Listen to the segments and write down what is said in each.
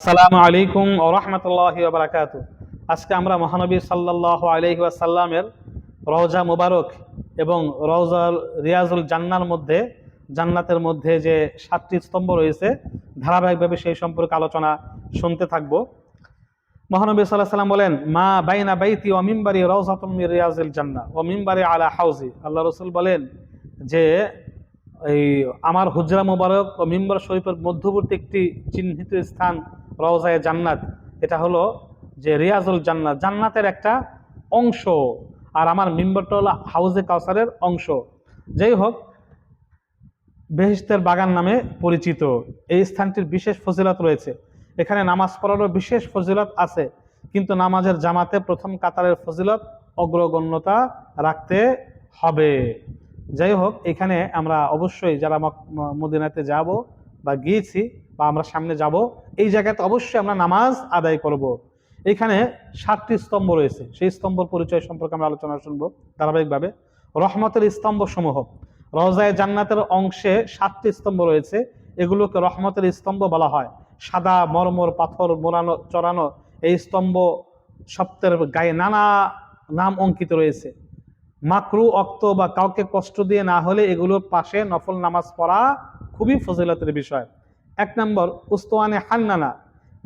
আসসালামু আলাইকুম ওয়া রাহমাতুল্লাহি ওয়া বারাকাতুহু। আজকে আমরা মহানবী সাল্লাল্লাহু আলাইহি ওয়াসাল্লামের রওজা মুবারক এবং রওজা রিয়াজুল জান্নার মধ্যে জান্নাতের মধ্যে যে 7টি স্তম্ভ রয়েছে ধারাবাহিকভাবে সেই সম্পর্কে আলোচনা শুনতে থাকব। মহানবী সাল্লাল্লাহু আলাইহি ওয়াসাল্লাম বলেন, মা বাইনা বাইতি ওয়া মিম্বারি রাওজাতুম মির রিয়াজিল জান্নাহ ওয়া মিম্বারি আলা হাউজি। আল্লাহ রাসূল বলেন যে এই আমার হুজরা মুবারক ও মিম্বার শরীফের মধ্যবর্তী একটি চিহ্নিত স্থান রওজায়ে জান্নাত, এটা হলো যে রিয়াজুল জান্নাত, জান্নাতের একটা অংশ, আর আমার মিম্বারটা হলো হাউজে কাউসারের অংশ। যাই হোক, বেহেশতের বাগান নামে পরিচিত এই স্থানটির বিশেষ ফজিলত রয়েছে। এখানে নামাজ পড়ারও বিশেষ ফজিলত আছে, কিন্তু নামাজের জামাতে প্রথম কাতারের ফজিলত অগ্রগণ্যতা রাখতে হবে। যাই হোক, এখানে আমরা অবশ্যই যারা মদিনাতে যাব বা গিয়েছি বা আমরা সামনে যাব, এই জায়গাতে অবশ্যই আমরা নামাজ আদায় করব। এখানে 7টি স্তম্ভ রয়েছে, সেই স্তম্ভ পরিচয় সম্পর্কে আমরা আলোচনা শুনবো ধারাবাহিকভাবে। রহমতের স্তম্ভ সমূহ, রওজায়ে জান্নাতের অংশে 7টি স্তম্ভ রয়েছে, এগুলোকে রহমতের স্তম্ভ বলা হয়। সাদা মরমর পাথর মোড়ানো চড়ানো এই স্তম্ভ সপ্তের গায়ে নানা নাম অঙ্কিত রয়েছে। মাকরু অক্ত বা কাউকে কষ্ট দিয়ে না হলে এগুলোর পাশে নফল নামাজ পড়া খুবই ফজিলতের বিষয়। 1 নম্বর, উস্তওয়ানে হান্নানা,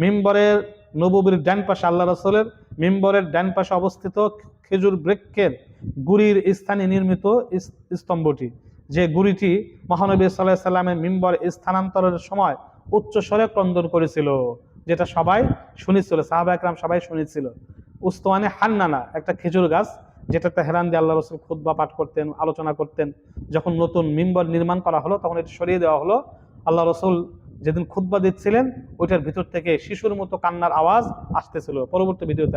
মিম্বরের নববীর ডান পাশে, আল্লাহ রাসূলের মিম্বরের ডান পাশে অবস্থিত খেজুর বৃক্ষের গুড়ির স্থানে নির্মিত স্তম্ভটি, যে গুড়িটি মহানবী সাল্লাল্লাহু আলাইহি সাল্লামের মিম্বর স্থানান্তরের সময় উচ্চস্বরে ক্রন্দন করেছিল, যেটা সবাই শুনেছিল, সাহাবা একরাম সবাই শুনেছিল। উস্তওয়ানে হান্নানা একটা খেজুর গাছ, যেটাতে হেলান দিয়ে আল্লাহ রাসূল খুতবা পাঠ করতেন, আলোচনা করতেন। যখন নতুন মিম্বর নির্মাণ করা হলো তখন এটা সরিয়ে দেওয়া হলো। আল্লাহ রাসূল যেদিন খুতবা দিচ্ছিলেন ওইটার ভিতর থেকে শিশুর মতো কান্নার আওয়াজ আসতেছিল। পরবর্তী ভিডিওতে